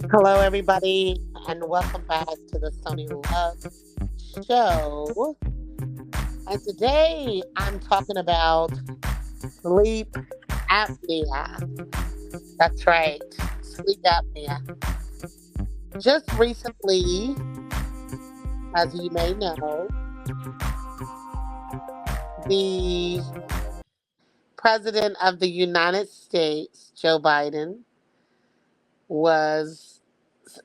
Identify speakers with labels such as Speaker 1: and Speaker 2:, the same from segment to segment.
Speaker 1: Hello, everybody, and welcome back to the Sony Love Show. And today I'm talking about sleep apnea. That's right, sleep apnea. Just recently, as you may know, the President of the United States, Joe Biden, was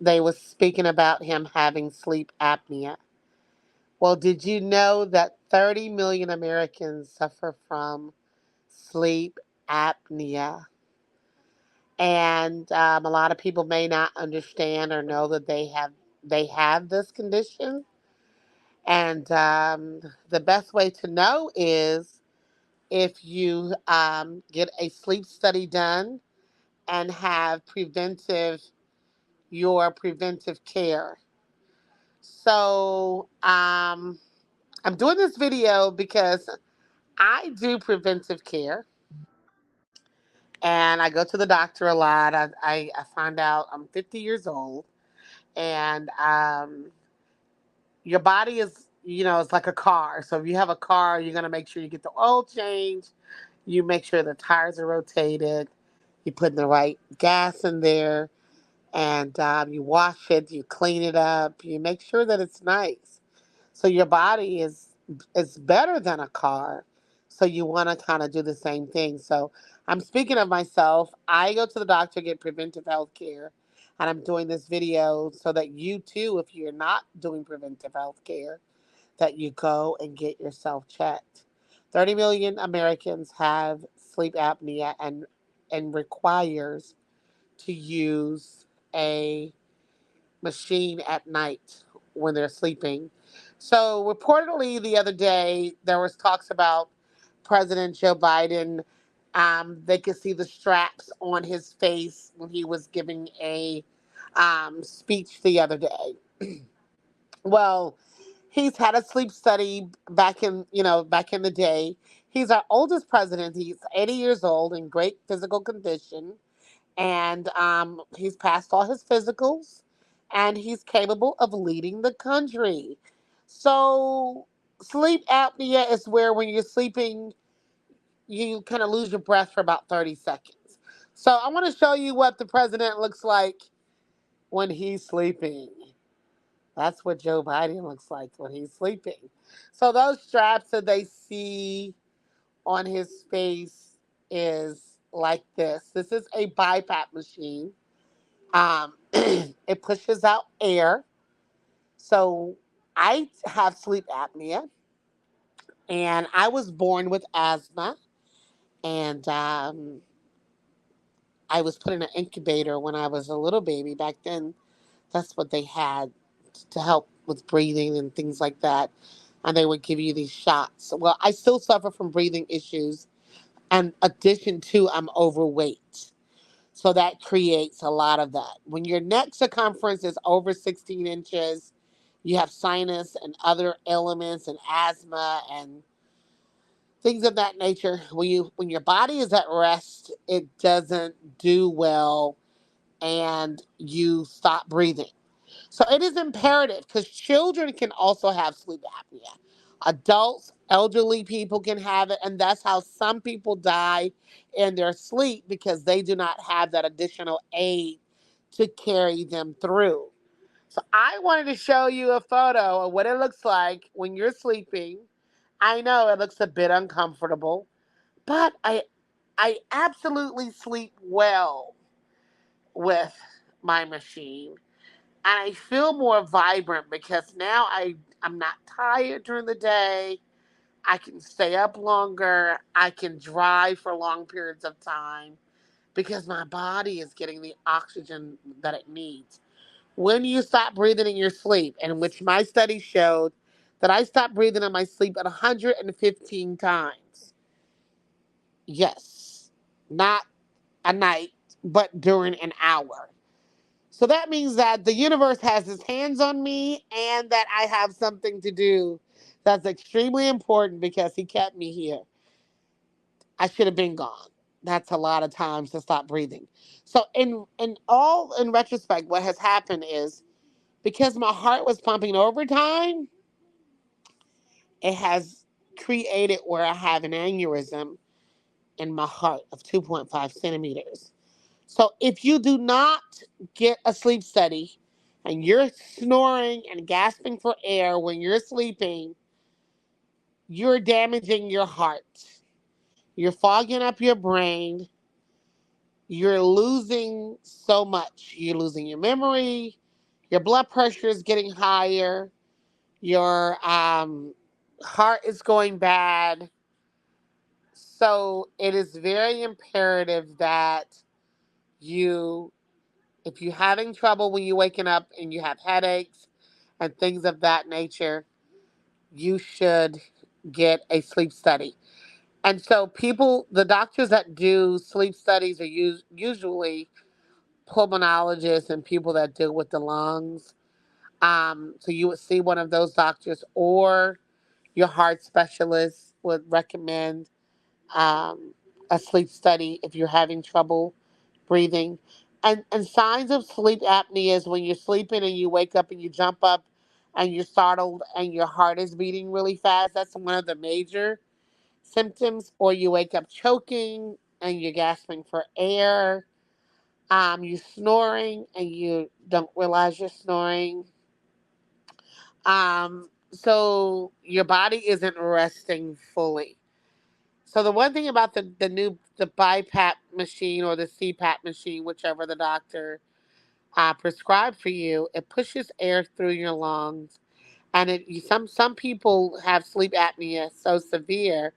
Speaker 1: they was speaking about him having sleep apnea. Well, did you know that 30 million Americans suffer from sleep apnea? And a lot of people may not understand or know that they have this condition. And the best way to know is if you get a sleep study done and have preventive care. So I'm doing this video because I do preventive care and I go to the doctor a lot. I find out I'm 50 years old, and your body is, it's like a car. So if you have a car, you're going to make sure you get the oil change, you make sure the tires are rotated, you put the right gas in there, and you wash it, you clean it up, you make sure that it's nice. So your body is better than a car. So you want to kind of do the same thing. So I'm speaking of myself. I go to the doctor, get preventive health care, and I'm doing this video so that you too, if you're not doing preventive health care, that you go and get yourself checked. 30 million Americans have sleep apnea and requires to use a machine at night when they're sleeping. So reportedly the other day there was talks about President Joe Biden. They could see the straps on his face when he was giving a speech the other day. Well, he's had a sleep study back in the day. He's our oldest president. He's 80 years old in great physical condition, and he's passed all his physicals, and he's capable of leading the country. So, sleep apnea is where when you're sleeping, you kind of lose your breath for about 30 seconds. So, I want to show you what the president looks like when he's sleeping. That's what Joe Biden looks like when he's sleeping. So, those straps that they see on his face is like this. This is a BiPAP machine. It pushes out air. So I have sleep apnea, and I was born with asthma, and I was put in an incubator when I was a little baby. Back then, that's what they had to help with breathing and things like that. And they would give you these shots. Well, I still suffer from breathing issues, and addition to I'm overweight. So that creates a lot of that. When your neck circumference is over 16 inches, you have sinus and other ailments and asthma and things of that nature. When your body is at rest, it doesn't do well and you stop breathing. So it is imperative because children can also have sleep apnea. Adults, elderly people can have it, and that's how some people die in their sleep because they do not have that additional aid to carry them through. So I wanted to show you a photo of what it looks like when you're sleeping. I know it looks a bit uncomfortable, but I absolutely sleep well with my machine, and I feel more vibrant because now I'm not tired during the day. I can stay up longer. I can drive for long periods of time because my body is getting the oxygen that it needs. When you stop breathing in your sleep, and which my study showed that I stopped breathing in my sleep at 115 times. Yes, not a night, but during an hour. So that means that the universe has its hands on me and that I have something to do that's extremely important because he kept me here. I should have been gone. That's a lot of times to stop breathing. So in retrospect, what has happened is because my heart was pumping overtime, it has created where I have an aneurysm in my heart of 2.5 centimeters. So if you do not get a sleep study and you're snoring and gasping for air when you're sleeping, you're damaging your heart. You're fogging up your brain. You're losing so much. You're losing your memory. Your blood pressure is getting higher. Your heart is going bad. So it is very imperative that you, if you're having trouble when you're waking up and you have headaches and things of that nature, you should get a sleep study. And so people, the doctors that do sleep studies are usually pulmonologists and people that deal with the lungs. So you would see one of those doctors, or your heart specialist would recommend um, a sleep study if you're having trouble breathing. And signs of sleep apnea is when you're sleeping and you wake up and you jump up and you're startled and your heart is beating really fast. That's one of the major symptoms. Or you wake up choking and you're gasping for air. You're snoring and you don't realize you're snoring. So your body isn't resting fully. So the one thing about the BiPAP machine or the CPAP machine, whichever the doctor prescribed for you, it pushes air through your lungs, and some people have sleep apnea so severe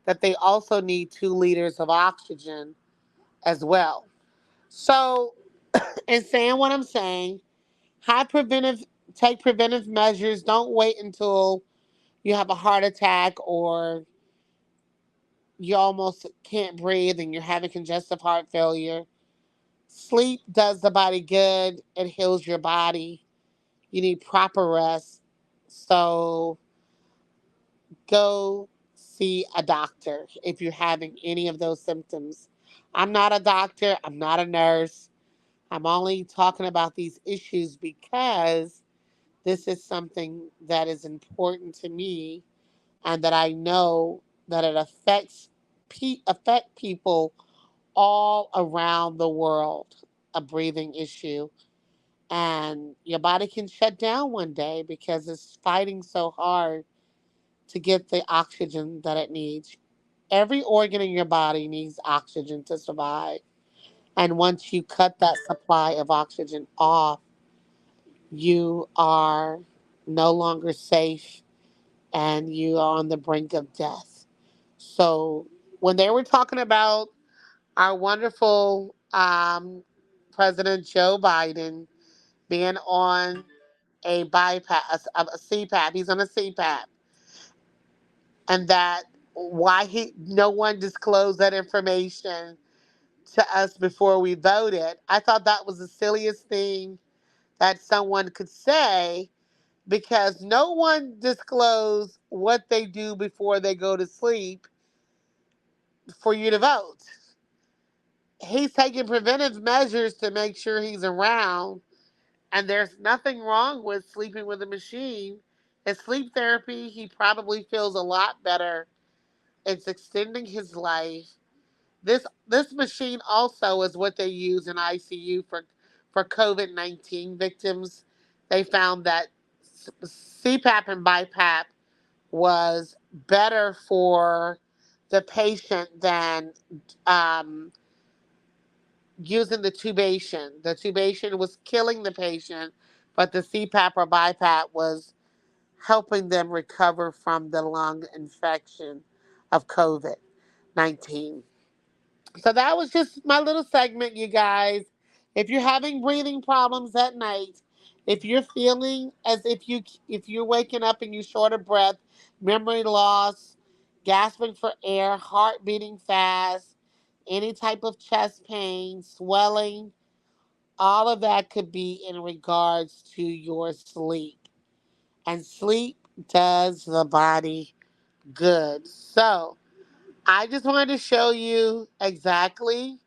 Speaker 1: that they also need 2 liters of oxygen as well. So, in saying what I'm saying, have preventive take preventive measures. Don't wait until you have a heart attack or you almost can't breathe and you're having congestive heart failure. Sleep does the body good. It heals your body. You need proper rest. So go see a doctor if you're having any of those symptoms. I'm not a doctor. I'm not a nurse. I'm only talking about these issues because this is something that is important to me and that I know that it affect people all around the world. A breathing issue, and your body can shut down one day because it's fighting so hard to get the oxygen that it needs. Every organ in your body needs oxygen to survive, and once you cut that supply of oxygen off, you are no longer safe and you are on the brink of death. So when they were talking about our wonderful President Joe Biden being on a bypass, a CPAP, he's on a CPAP, and that why no one disclosed that information to us before we voted. I thought that was the silliest thing that someone could say because no one disclosed what they do before they go to sleep for you to vote. He's taking preventive measures to make sure he's around, and there's nothing wrong with sleeping with a machine. In sleep therapy, he probably feels a lot better. It's extending his life. This machine also is what they use in ICU for COVID-19 victims. They found that CPAP and BiPAP was better for the patient than um, using the tubation. The tubation was killing the patient, but the CPAP or BiPAP was helping them recover from the lung infection of COVID 19. So that was just my little segment, you guys. If you're having breathing problems at night, if you're feeling as if you're waking up and you're short of breath, memory loss, gasping for air, heart beating fast, any type of chest pain, swelling, all of that could be in regards to your sleep. And sleep does the body good. So, I just wanted to show you exactly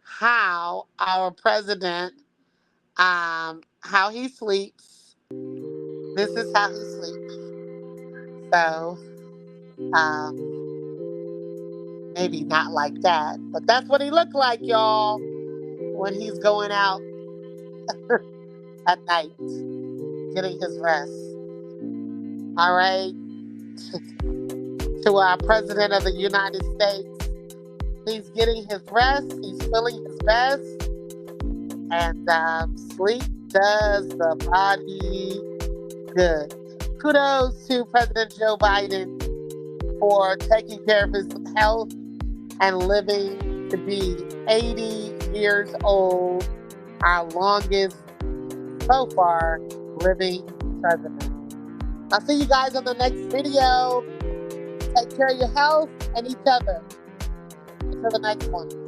Speaker 1: how our president, how he sleeps. This is how he sleeps. So, um, maybe not like that, but that's what he looked like, y'all, when he's going out at night, getting his rest. All right. To our president of the United States, he's getting his rest. He's feeling his best. And sleep does the body good. Kudos to President Joe Biden for taking care of his health and living to be 80 years old, our longest so far living president. I'll see you guys on the next video. Take care of your health and each other. Until the next one.